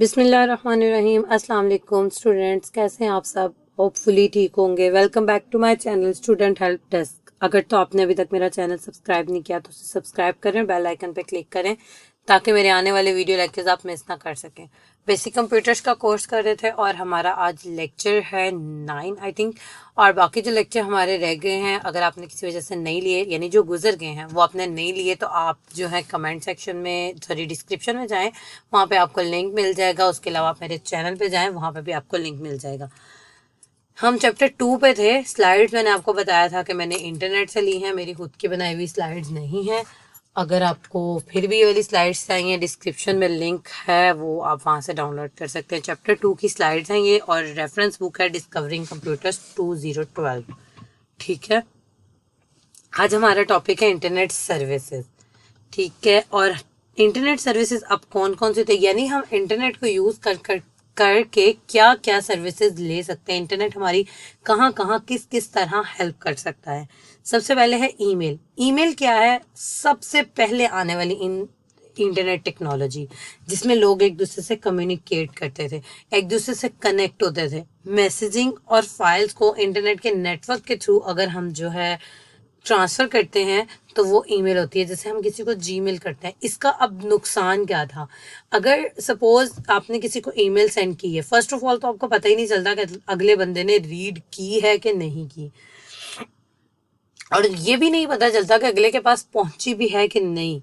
बिस्मिल्लाहिर्रहमानिर्रहीम। अस्सलाम वालेकुम स्टूडेंट्स, कैसे हैं आप सब? होपफुली ठीक होंगे। Welcome back to my channel student help desk. अगर तो आपने अभी तक मेरा चैनल सब्सक्राइब नहीं किया तो उसे सब्सक्राइब करें, बेल आइकन पे क्लिक करें ताकि मेरे आने वाले वीडियो लेक्चर्स आप मिस ना कर सकें। बेसिक कंप्यूटर्स का कोर्स कर रहे थे और हमारा आज लेक्चर है 9 आई थिंक, और बाकी जो लेक्चर हमारे रह गए हैं अगर आपने किसी वजह से नहीं लिए, यानी जो गुजर गए हैं वो आपने नहीं लिए, तो आप जो है कमेंट सेक्शन में डिस्क्रिप्शन में जाएं, वहाँ पे आपको लिंक मिल जाएगा। उसके अलावा आप मेरे चैनल पे जाएं, वहाँ पे भी आपको लिंक मिल जाएगा। हम चैप्टर 2 पे थे। स्लाइड्स मैंने आपको बताया था कि मैंने इंटरनेट से ली हैं, मेरी खुद की बनाई हुई स्लाइड्स नहीं है। अगर आपको फिर भी ये वाली स्लाइड्स चाहिए, डिस्क्रिप्शन में लिंक है, वो आप वहाँ से डाउनलोड कर सकते हैं। चैप्टर 2 की स्लाइड्स हैं ये, और रेफरेंस बुक है डिस्कवरिंग कंप्यूटर्स 2012। ठीक है, आज हमारा टॉपिक है इंटरनेट सर्विसेज। ठीक है, और इंटरनेट सर्विसेज अब कौन कौन से थे, यानी हम इंटरनेट को यूज करके क्या क्या सर्विसेज ले सकते हैं, इंटरनेट हमारी कहाँ कहाँ किस किस तरह हेल्प कर सकता है। सबसे पहले है ईमेल। ईमेल क्या है? सबसे पहले आने वाली इंटरनेट टेक्नोलॉजी, जिसमें लोग एक दूसरे से कम्युनिकेट करते थे, एक दूसरे से कनेक्ट होते थे। मैसेजिंग और फाइल्स को इंटरनेट के नेटवर्क के थ्रू अगर हम जो है ट्रांसफर करते हैं तो वो ईमेल होती है। जैसे हम किसी को जीमेल करते हैं, इसका अब नुकसान क्या था? अगर सपोज आपने किसी को ईमेल सेंड की है, फर्स्ट ऑफ ऑल तो आपको पता ही नहीं चलता कि अगले बंदे ने रीड की है कि नहीं की, और ये भी नहीं पता चलता कि अगले के पास पहुंची भी है कि नहीं।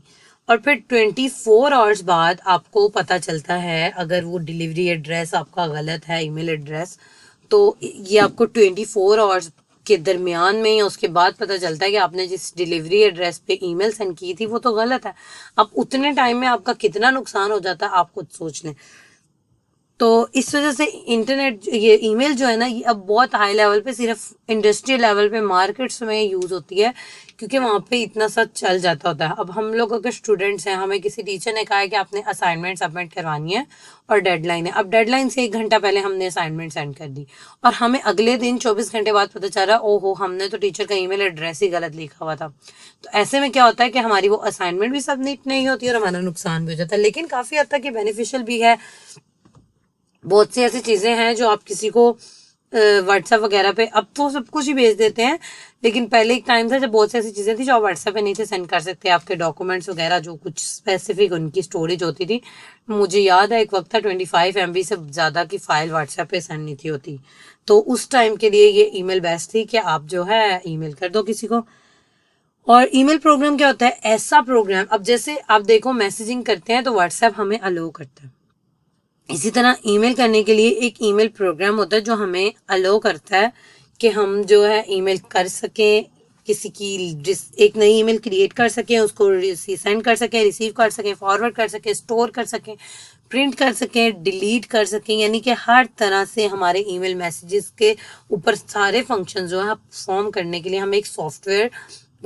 और फिर 24 आवर्स बाद आपको पता चलता है, अगर वो डिलीवरी एड्रेस आपका गलत है, ईमेल एड्रेस, तो ये आपको 24 आवर्स के दरमियान में या उसके बाद पता चलता है कि आपने जिस डिलीवरी एड्रेस पे ईमेल सेंड की थी वो तो गलत है। अब उतने टाइम में आपका कितना नुकसान हो जाता है आप खुद सोच लें। तो इस वजह से इंटरनेट, ये ईमेल जो है ना, ये अब बहुत हाई लेवल पे, सिर्फ इंडस्ट्रियल लेवल पे मार्केट्स में यूज होती है, क्योंकि वहाँ पे इतना सा चल जाता होता है। अब हम लोग अगर स्टूडेंट्स हैं, हमें किसी टीचर ने कहा है कि आपने असाइनमेंट सबमिट करवानी है और डेडलाइन है, अब डेडलाइन से 1 घंटा पहले हमने असाइनमेंट सेंड कर दी और हमें अगले दिन 24 घंटे बाद पता चल रहा, ओहो हमने तो टीचर का ईमेल एड्रेस ही गलत लिखा हुआ था। तो ऐसे में क्या होता है कि हमारी वो असाइनमेंट भी सबमिट नहीं होती और हमारा नुकसान भी हो जाता है। लेकिन काफी हद तक ये बेनिफिशियल भी है। बहुत सी ऐसी चीजें हैं जो आप किसी को व्हाट्सएप वगैरह पे, अब तो सब कुछ ही भेज देते हैं, लेकिन पहले एक टाइम था जब बहुत सी ऐसी चीजें थी जो आप व्हाट्सएप पे नहीं थे सेंड कर सकते, आपके डॉक्यूमेंट्स वगैरह जो कुछ स्पेसिफिक उनकी स्टोरेज होती थी। मुझे याद है एक वक्त था 25 MB से ज्यादा की फाइल व्हाट्सएप पे सेंड नहीं थी होती, तो उस टाइम के लिए ये ईमेल बेस्ट थी कि आप जो है ईमेल कर दो किसी को। और ईमेल प्रोग्राम क्या होता है? ऐसा प्रोग्राम, अब जैसे आप देखो मैसेजिंग करते हैं तो व्हाट्सएप हमें अलो करता है, इसी तरह ईमेल करने के लिए एक ईमेल प्रोग्राम होता है जो हमें अलो करता है कि हम जो है ईमेल कर सकें, किसी की एक नई ईमेल क्रिएट कर सकें, उसको सेंड कर सकें, रिसीव कर सकें, फॉरवर्ड कर सकें, स्टोर कर सकें, प्रिंट कर सकें, डिलीट कर सकें, यानी कि हर तरह से हमारे ईमेल मैसेजेस के ऊपर सारे फंक्शन जो है परफॉर्म करने के लिए हमें एक सॉफ्टवेयर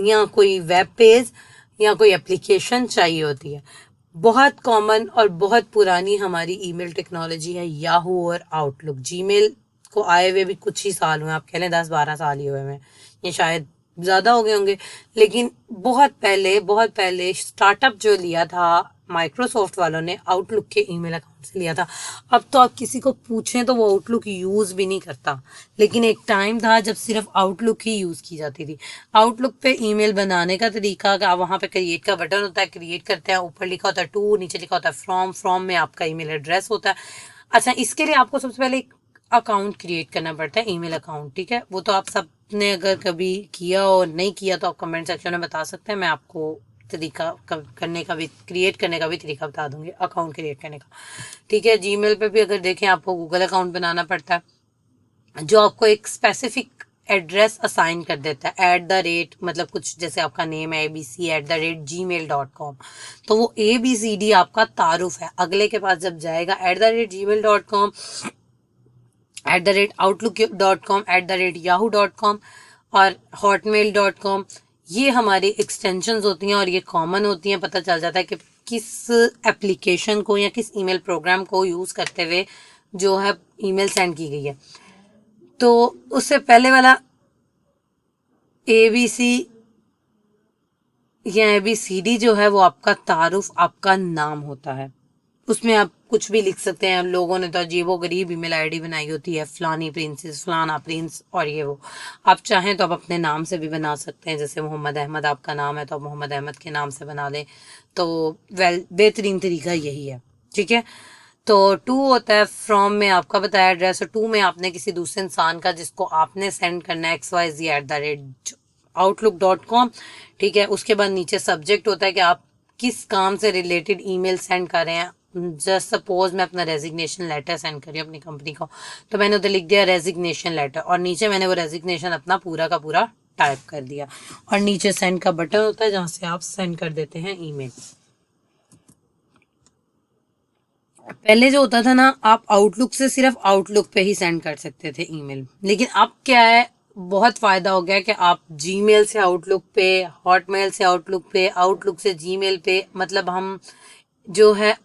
या कोई वेब पेज या कोई एप्लीकेशन चाहिए होती है। बहुत कॉमन और बहुत पुरानी हमारी ईमेल टेक्नोलॉजी है याहू और आउटलुक। जीमेल को आए हुए भी कुछ ही साल हुए, आप कह लें 10-12 साल ही हुए हैं, ये शायद ज्यादा हो गए होंगे, लेकिन बहुत पहले स्टार्टअप जो लिया था माइक्रोसॉफ्ट वालों ने, आउटलुक के ईमेल अकाउंट से लिया था। अब तो आप किसी को पूछें तो वो आउटलुक यूज भी नहीं करता, लेकिन एक टाइम था जब सिर्फ आउटलुक ही यूज की जाती थी। आउटलुक पे ईमेल बनाने का तरीका, वहां पे क्रिएट का बटन होता है, क्रिएट करते हैं, ऊपर लिखा होता है टू, नीचे लिखा होता है फ्रॉम, फ्रॉम में आपका ईमेल एड्रेस होता है। अच्छा, इसके लिए आपको सबसे पहले एक अकाउंट क्रिएट करना पड़ता है, ईमेल अकाउंट। ठीक है, वो तो आप सब ने अगर कभी किया और नहीं किया तो आप कमेंट सेक्शन में बता सकते हैं, मैं आपको तरीका करने का भी, क्रिएट करने का भी तरीका बता दूंगी, अकाउंट क्रिएट करने का। ठीक है, जीमेल पे भी अगर देखें आपको गूगल अकाउंट बनाना पड़ता है जो आपको एक स्पेसिफिक एड्रेस असाइन कर देता है, @ मतलब कुछ जैसे आपका नेम है abc@gmail.com, तो वो ABCD आपका तारुफ है। अगले के पास जब जाएगा @gmail.com, @outlook.com, @yahoo.com और hotmail.com, ये हमारी एक्सटेंशंस होती हैं और ये कॉमन होती हैं। पता चल जाता है कि किस एप्लीकेशन को या किस ईमेल प्रोग्राम को यूज करते हुए जो है ईमेल सेंड की गई है। तो उससे पहले वाला ABC या ABCD जो है वो आपका तारुफ, आपका नाम होता है। उसमें आप कुछ भी लिख सकते हैं। लोगों ने तो अजीबो गरीब ईमेल आईडी बनाई होती है, फलानी प्रिंसेस, फलाना प्रिंस और ये वो। आप चाहें तो आप अपने नाम से भी बना सकते हैं, जैसे मोहम्मद अहमद आपका नाम है तो आप मोहम्मद अहमद के नाम से बना दें। तो बेहतरीन तरीका यही है, ठीक है। तो टू होता है फ्रॉम में आपका बताया एड्रेस, और टू में आपने किसी दूसरे इंसान का जिसको आपने सेंड करना है xyz@outlook.com, ठीक है। उसके बाद नीचे सब्जेक्ट होता है कि आप किस काम से रिलेटेड ईमेल सेंड कर रहे हैं। जस्ट सपोज मैं अपना रेजिग्नेशन लेटर सेंड कर रही हूँ अपनी कंपनी को, तो मैंने उधर लिख दिया रेजिग्नेशन लेटर, और नीचे मैंने वो रेजिग्नेशन अपना पूरा का पूरा टाइप कर दिया, और नीचे सेंड का बटन होता है जहां से आप सेंड कर देते हैं ईमेल। पहले जो होता था ना, आप आउटलुक से सिर्फ आउटलुक पे ही सेंड कर सकते थे ईमेल, लेकिन अब क्या है, बहुत फायदा हो गया कि आप जीमेल से आउटलुक पे, हॉटमेल से आउटलुक पे, आउटलुक से जीमेल पे, मतलब हम जो है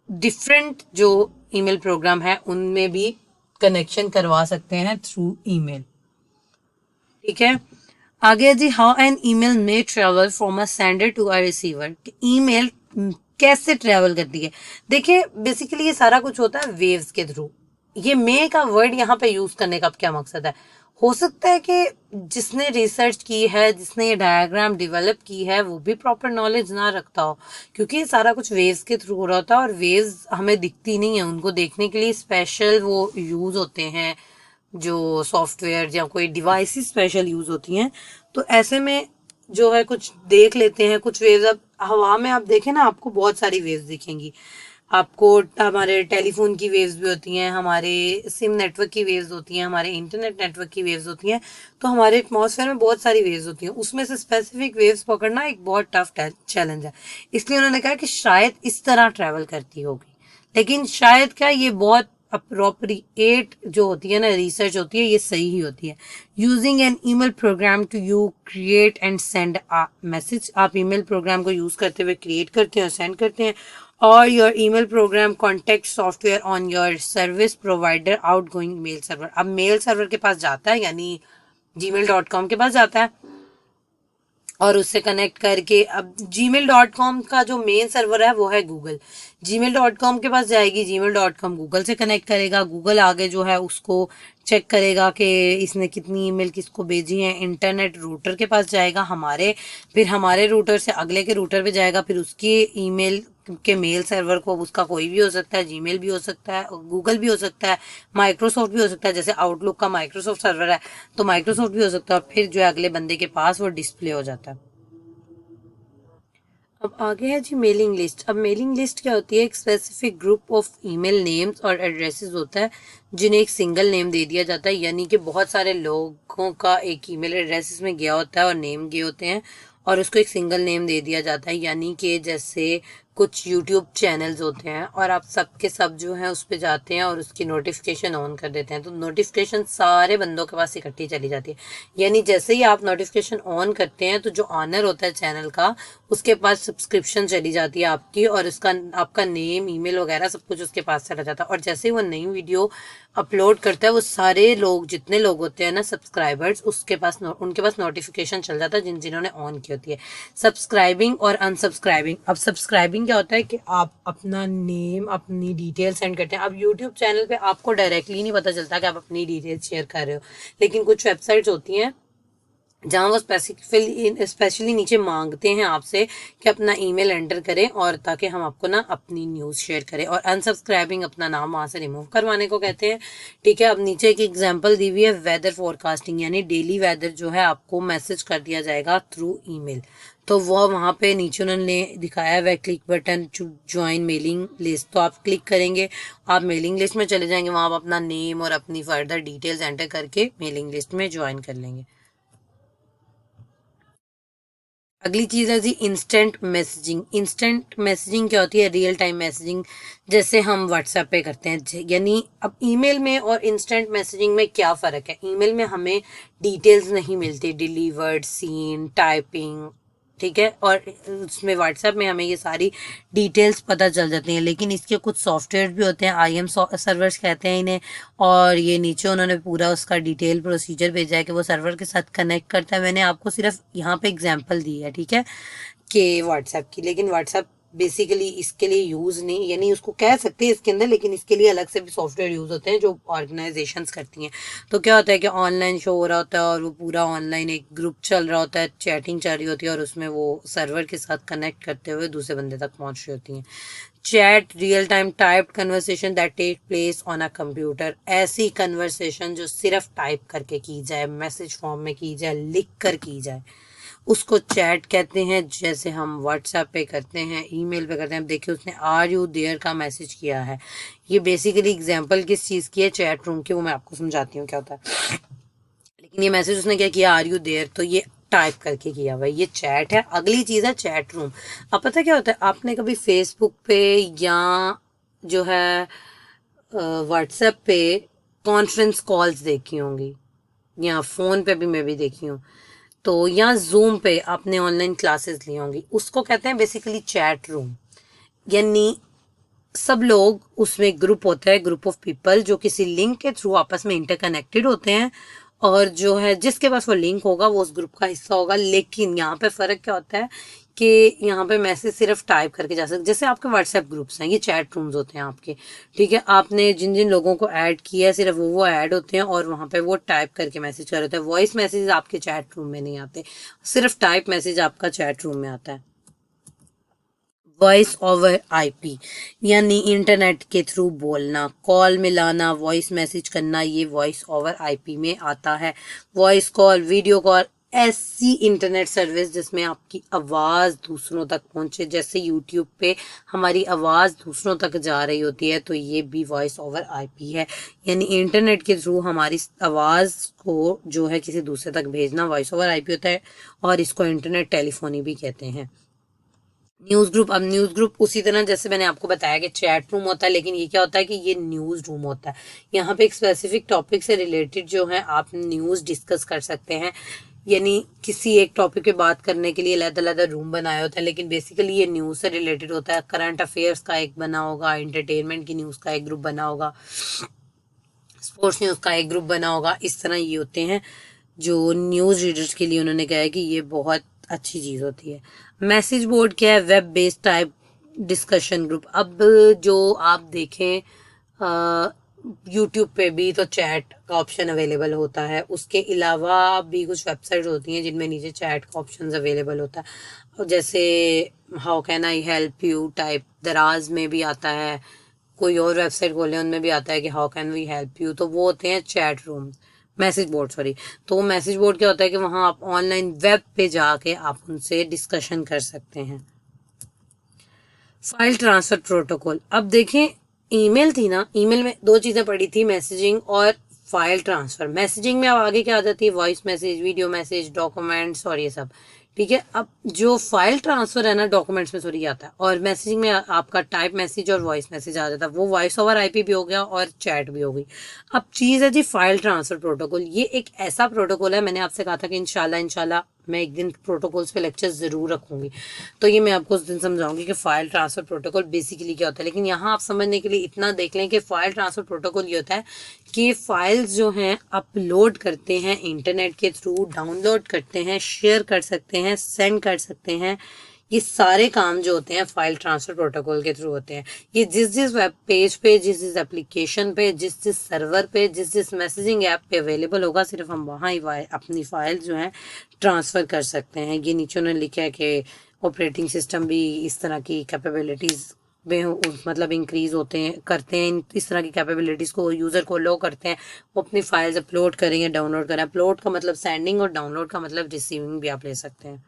डिफरेंट जो ईमेल प्रोग्राम है उनमें भी कनेक्शन करवा सकते हैं थ्रू ईमेल, ठीक है। आगे जी, how an email may travel from a sender to a receiver. Email कैसे ट्रेवल करती है? देखिए बेसिकली ये सारा कुछ होता है वेव्स के थ्रू। ये मे का वर्ड यहाँ पे यूज करने का क्या मकसद है? हो सकता है कि जिसने रिसर्च की है, जिसने ये डायग्राम डेवलप की है, वो भी प्रॉपर नॉलेज ना रखता हो, क्योंकि ये सारा कुछ वेव्स के थ्रू हो रहा होता है, और वेव्स हमें दिखती नहीं है, उनको देखने के लिए स्पेशल वो यूज होते हैं, जो सॉफ्टवेयर या कोई डिवाइसेस स्पेशल यूज होती हैं। तो ऐसे में जो है कुछ देख लेते हैं, कुछ वेव्स। अब हवा में आप देखें ना, आपको बहुत सारी वेव्स दिखेंगी। आपको हमारे टेलीफोन की वेव्स भी होती हैं, हमारे सिम नेटवर्क की वेव्स होती हैं, हमारे इंटरनेट नेटवर्क की वेव्स होती हैं। तो हमारे एटमॉस्फेयर में बहुत सारी वेव्स होती हैं, उसमें से स्पेसिफिक वेव्स पकड़ना एक बहुत टफ चैलेंज है। इसलिए उन्होंने कहा कि शायद इस तरह ट्रेवल करती होगी, लेकिन शायद क्या, ये बहुत अप्रोप्रिएट जो होती है ना, रिसर्च होती है, ये सही ही होती है। Using an email program to you create and send a message. आप ईमेल प्रोग्राम को यूज करते हुए क्रिएट करते हैं और सेंड करते हैं, और your email program contact software on your service provider outgoing mail server. अब मेल सर्वर के पास जाता है, यानी gmail.com के पास जाता है, और उससे कनेक्ट करके अब gmail.com का जो मेन सर्वर है वो है गूगल। gmail.com के पास जाएगी, gmail.com गूगल से कनेक्ट करेगा, गूगल आगे जो है उसको चेक करेगा कि इसने कितनी ईमेल किसको भेजी है, इंटरनेट रूटर के पास जाएगा हमारे, फिर हमारे रूटर से अगले के रूटर पे जाएगा, फिर उसकी ईमेल के मेल सर्वर को, उसका कोई भी हो सकता है, जीमेल भी हो सकता है, गूगल भी हो सकता है, माइक्रोसॉफ्ट भी हो सकता है, जैसे आउटलुक का माइक्रोसॉफ्ट सर्वर है तो माइक्रोसॉफ्ट भी हो सकता है, और फिर जो है अगले बंदे के पास वो डिस्प्ले हो जाता है। अब आगे है जी मेलिंग लिस्ट। अब मेलिंग लिस्ट क्या होती है? एक specific group of email names और एड्रेसेस होता है जिन्हें एक सिंगल नेम दे दिया जाता है, यानी कि बहुत सारे लोगों का एक ईमेल एड्रेस इसमें गया होता है और नेम गए होते हैं, और उसको एक सिंगल नेम दे दिया जाता है। यानी कि जैसे कुछ यूट्यूब चैनल्स होते हैं और आप सबके सब जो है उस पर जाते हैं और उसकी नोटिफिकेशन ऑन कर देते हैं, तो नोटिफिकेशन सारे बंदों के पास इकट्ठी चली जाती है। यानी जैसे ही आप नोटिफिकेशन ऑन करते हैं तो जो ऑनर होता है चैनल का, उसके पास सब्सक्रिप्शन चली जाती है आपकी, और उसका आपका नेम, ईमेल वगैरह सब कुछ उसके पास चला जाता है। और जैसे ही वो नई वीडियो अपलोड करता है, वो सारे लोग, जितने लोग होते हैं ना सब्सक्राइबर्स, उसके पास उनके पास नोटिफिकेशन चल जाता है जिन्होंने ऑन की होती है। सब्सक्राइबिंग और अनसब्सक्राइबिंग। अब सब्सक्राइबिंग क्या होता है कि आप अपना नेम, अपनी डिटेल सेंड करते हैं। अब यूट्यूब चैनल पे आपको डायरेक्टली नहीं पता चलता कि आप अपनी डिटेल शेयर कर रहे हो, लेकिन कुछ वेबसाइट्स होती हैं जहाँ वो स्पेशली नीचे मांगते हैं आपसे कि अपना ईमेल एंटर करें, और ताकि हम आपको ना अपनी न्यूज़ शेयर करें। और अनसब्सक्राइबिंग अपना नाम वहाँ से रिमूव करवाने को कहते हैं, ठीक है। अब नीचे एक एग्जांपल दी हुई है वेदर फोरकास्टिंग, यानी डेली वेदर जो है आपको मैसेज कर दिया जाएगा थ्रू ईमेल। तो वो वहाँ पे नीचे उन्होंने दिखाया हुआ click button to join mailing list, तो आप क्लिक करेंगे, आप मेलिंग लिस्ट में चले जाएंगे, वहाँ आप अपना नेम और अपनी फर्दर डिटेल्स एंटर करके मेलिंग लिस्ट में ज्वाइन कर लेंगे। अगली चीज है जी इंस्टेंट मैसेजिंग। इंस्टेंट मैसेजिंग क्या होती है? रियल टाइम मैसेजिंग, जैसे हम व्हाट्सएप पे करते हैं। यानी अब ईमेल में और इंस्टेंट मैसेजिंग में क्या फ़र्क है? ईमेल में हमें डिटेल्स नहीं मिलती, डिलीवर्ड, सीन, टाइपिंग, ठीक है, और उसमें व्हाट्सएप में हमें ये सारी डिटेल्स पता चल जाती हैं। लेकिन इसके कुछ सॉफ्टवेयर भी होते हैं, आईएम सर्वर्स कहते हैं इन्हें, और ये नीचे उन्होंने पूरा उसका डिटेल प्रोसीजर भेजा है कि वो सर्वर के साथ कनेक्ट करता है। मैंने आपको सिर्फ यहाँ पे एग्जांपल दी है, ठीक है, कि व्हाट्सएप की, लेकिन व्हाट्सएप बेसिकली इसके लिए यूज नहीं, यानी उसको कह सकते हैं इसके अंदर, लेकिन इसके लिए अलग से भी सॉफ्टवेयर यूज होते हैं जो ऑर्गेनाइजेशंस करती हैं। तो क्या होता है कि ऑनलाइन शो हो रहा होता है और वो पूरा ऑनलाइन एक ग्रुप चल रहा होता है, चैटिंग चल रही होती है और उसमें वो सर्वर के साथ कनेक्ट करते हुए दूसरे बंदे तक पहुंच रही होती हैं। Chat real time typed conversation that take place on a computer, ऐसी कन्वर्सेशन जो सिर्फ टाइप करके की जाए, मैसेज फॉर्म में की जाए, लिख कर की जाए, उसको चैट कहते हैं। जैसे हम व्हाट्सएप पे करते हैं, ईमेल पे करते हैं। अब देखिए उसने आर यू देयर का मैसेज किया है। ये बेसिकली एग्जांपल किस चीज़ की है, चैट रूम की, वो मैं आपको समझाती हूँ क्या होता है। लेकिन ये मैसेज उसने क्या किया, आर यू देयर, तो ये टाइप करके किया भाई, ये चैट है। अगली चीज़ है चैट रूम। अब पता क्या होता है, आपने कभी फेसबुक पे या जो है व्हाट्सएप पे कॉन्फ्रेंस कॉल्स देखी होंगी, या फ़ोन पे भी मैं भी देखी हूँ, तो या जूम पे आपने ऑनलाइन क्लासेस ली होंगी, उसको कहते हैं बेसिकली चैट रूम। यानी सब लोग उसमें, ग्रुप होता है, ग्रुप ऑफ पीपल जो किसी लिंक के थ्रू आपस में इंटरकनेक्टेड होते हैं, और जो है जिसके पास वो लिंक होगा वो उस ग्रुप का हिस्सा होगा। लेकिन यहाँ पे फर्क क्या होता है कि यहाँ पे मैसेज सिर्फ टाइप करके जा सकते, जैसे आपके व्हाट्सएप ग्रुप्स हैं, ये चैट रूम्स होते हैं आपके, ठीक है। आपने जिन जिन लोगों को ऐड किया है सिर्फ वो ऐड होते हैं और वहाँ पे वो टाइप करके मैसेज कर रहे होते हैं। वॉइस मैसेज आपके चैट रूम में नहीं आते, सिर्फ टाइप मैसेज आपका चैट रूम में आता है। वॉइस ओवर आईपी यानी इंटरनेट के थ्रू बोलना, कॉल मिलाना, वॉइस मैसेज करना, ये वॉइस ओवर आईपी में आता है। वॉइस कॉल, वीडियो कॉल, ऐसी इंटरनेट सर्विस जिसमें आपकी आवाज़ दूसरों तक पहुंचे, जैसे यूट्यूब पे हमारी आवाज़ दूसरों तक जा रही होती है, तो ये भी वॉइस ओवर आईपी है। यानी इंटरनेट के थ्रू हमारी आवाज़ को जो है किसी दूसरे तक भेजना वॉइस ओवर आईपी होता है, और इसको इंटरनेट टेलीफोनी भी कहते हैं। न्यूज ग्रुप, अब न्यूज ग्रुप उसी तरह जैसे मैंने आपको बताया कि चैट रूम होता है, लेकिन ये क्या होता है कि ये न्यूज रूम होता है। यहाँ पे एक स्पेसिफिक टॉपिक से रिलेटेड जो है आप न्यूज डिस्कस कर सकते हैं। यानी किसी एक टॉपिक पे बात करने के लिए अलग अलग रूम बनाया होता है, लेकिन बेसिकली ये न्यूज से रिलेटेड होता है। करंट अफेयर्स का एक बना होगा, एंटरटेनमेंट की न्यूज का एक ग्रुप बना होगा, स्पोर्ट्स न्यूज का एक ग्रुप बना होगा। इस तरह ये होते हैं जो न्यूज रीडर्स के लिए उन्होंने कहा है कि ये बहुत अच्छी चीज होती है। मैसेज बोर्ड क्या है, web based type discussion group. अब जो आप देखें यूट्यूब पे भी तो चैट का ऑप्शन अवेलेबल होता है, उसके अलावा भी कुछ वेबसाइट होती हैं जिनमें नीचे चैट का ऑप्शन अवेलेबल होता है। और जैसे how can I help you type दराज में भी आता है, कोई और वेबसाइट खोले उनमें भी आता है कि how can we help you, तो वो होते हैं chat room, message board sorry. तो मैसेज बोर्ड क्या होता है कि वहां आप ऑनलाइन वेब पे जाके आप उनसे डिस्कशन कर सकते हैं। फाइल ट्रांसफर प्रोटोकॉल, अब देखें ईमेल थी ना, ईमेल में दो चीजें पड़ी थी, मैसेजिंग और फाइल ट्रांसफर। मैसेजिंग में अब आगे क्या आ जाती है, voice message, video message, documents और ये सब, ठीक है। अब जो फाइल ट्रांसफर है ना, डॉक्यूमेंट्स में सॉरी आता है, और मैसेजिंग में आपका टाइप मैसेज और वॉइस मैसेज आ जाता है। वो वॉइस ओवर आईपी भी हो गया और चैट भी हो गई। अब चीज है जी फाइल ट्रांसफर प्रोटोकॉल। ये एक ऐसा प्रोटोकॉल है, मैंने आपसे कहा था कि इंशाल्लाह मैं एक दिन प्रोटोकॉल्स पे लेक्चर जरूर रखूंगी, तो ये मैं आपको उस दिन समझाऊंगी कि फाइल ट्रांसफर प्रोटोकॉल बेसिकली क्या होता है। लेकिन यहाँ आप समझने के लिए इतना देख लें कि फाइल ट्रांसफर प्रोटोकॉल ये होता है कि फाइल्स जो हैं अपलोड करते हैं इंटरनेट के थ्रू, डाउनलोड करते हैं, शेयर कर सकते हैं, सेंड कर सकते हैं। ये सारे काम जो होते हैं फाइल ट्रांसफर प्रोटोकॉल के थ्रू होते हैं। ये जिस जिस वेब पेज पे, जिस जिस एप्लीकेशन पे, जिस जिस सर्वर पे, जिस जिस मैसेजिंग ऐप पे अवेलेबल होगा, सिर्फ हम वहाँ ही अपनी फाइल जो है ट्रांसफर कर सकते हैं। ये नीचे उन्होंने लिखा है कि ऑपरेटिंग सिस्टम भी इस तरह की कैपेबिलिटीज में मतलब इंक्रीज होते हैं, करते हैं इस तरह की कैपेबिलिटीज को यूजर को लो करते हैं। वो अपनी फाइल्स अपलोड करेंगे, डाउनलोड करें। अपलोड का मतलब सेंडिंग और डाउनलोड का मतलब रिसीविंग भी आप ले सकते हैं।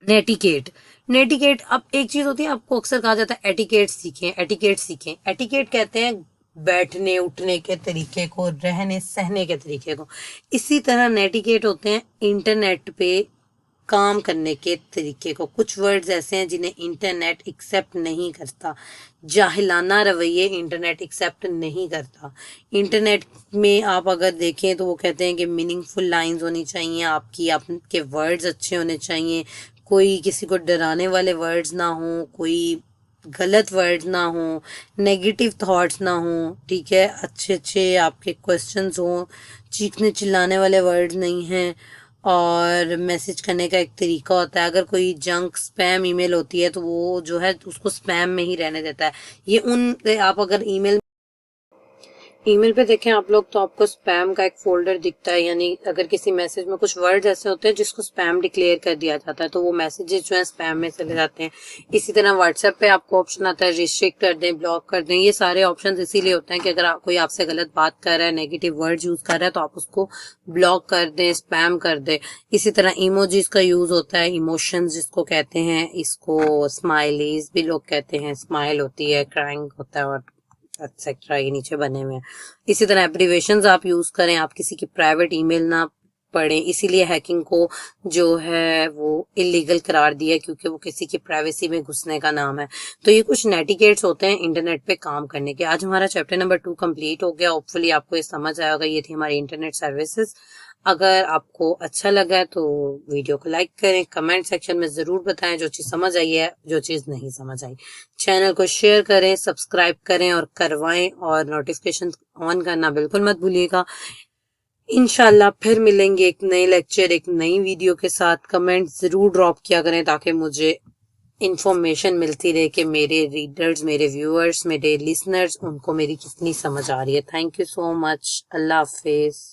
नेटिकेट, नेटिकेट, अब एक चीज होती है, आपको अक्सर कहा जाता है एटिकेट सीखें, एटिकेट सीखें। एटिकेट कहते हैं बैठने उठने के तरीके को, रहने सहने के तरीके को। इसी तरह नेटिकेट होते हैं इंटरनेट पे काम करने के तरीके को। कुछ वर्ड्स ऐसे हैं जिन्हें इंटरनेट एक्सेप्ट नहीं करता, जाहिलाना रवैये इंटरनेट एक्सेप्ट नहीं करता। इंटरनेट में आप अगर देखें तो वो कहते हैं कि मीनिंगफुल लाइंस होनी चाहिए, आपके वर्ड्स अच्छे होने चाहिए, कोई किसी को डराने वाले वर्ड्स ना हो, कोई गलत वर्ड्स ना हो, नेगेटिव थॉट्स ना हो, ठीक है। अच्छे अच्छे आपके क्वेश्चंस हो, चीखने चिल्लाने वाले वर्ड्स नहीं हैं, और मैसेज करने का एक तरीका होता है। अगर कोई जंक स्पैम ईमेल होती है तो वो जो है उसको स्पैम में ही रहने देता है। ये उन आप अगर ईमेल पे देखें आप लोग तो आपको स्पैम का एक फोल्डर दिखता है, यानी अगर किसी मैसेज में कुछ वर्ड ऐसे होते हैं जिसको स्पैम डिक्लेयर कर दिया जाता है तो वो मैसेजेस जो है स्पैम में चले जाते हैं। इसी तरह व्हाट्सएप पे आपको ऑप्शन आता है रिस्ट्रिक्ट कर दें, ब्लॉक कर दें। ये सारे ऑप्शन इसीलिए होते हैं कि अगर कोई आपसे गलत बात कर रहा है, नेगेटिव वर्ड यूज कर रहा है तो आप उसको ब्लॉक कर दें, स्पैम कर दें। इसी तरह इमोजीज का यूज होता है, इमोशंस जिसको कहते हैं, इसको स्माइलीज भी लोग कहते हैं, स्माइल होती है, क्राइंग होता है और एक्सेट्रा ये नीचे बने हुए हैं। इसी तरह एब्रीवेशंस आप यूज करें, आप किसी की प्राइवेट ईमेल ना पढ़ें। इसीलिए हैकिंग को जो है वो इलीगल करार दिया क्योंकि वो किसी की प्राइवेसी में घुसने का नाम है। तो ये कुछ नेटिकेट्स होते हैं इंटरनेट पे काम करने के। आज हमारा चैप्टर नंबर 2 कंप्लीट हो गया। होपफुली आपको ये समझ आया होगा। ये थी हमारी इंटरनेट सर्विसेज। अगर आपको अच्छा लगा है तो वीडियो को लाइक करें, कमेंट सेक्शन में जरूर बताएं जो चीज समझ आई है, जो चीज नहीं समझ आई। चैनल को शेयर करें, सब्सक्राइब करें और करवाएं, और नोटिफिकेशन ऑन करना बिल्कुल मत भूलिएगा। इंशाल्लाह फिर मिलेंगे एक नए लेक्चर, एक नई वीडियो के साथ। कमेंट जरूर ड्रॉप किया करें ताकि मुझे इंफॉर्मेशन मिलती रहे कि मेरे रीडर्स, मेरे व्यूअर्स, मेरे लिसनर्स, उनको मेरी कितनी समझ आ रही है। Thank you so much. Allah Hafiz.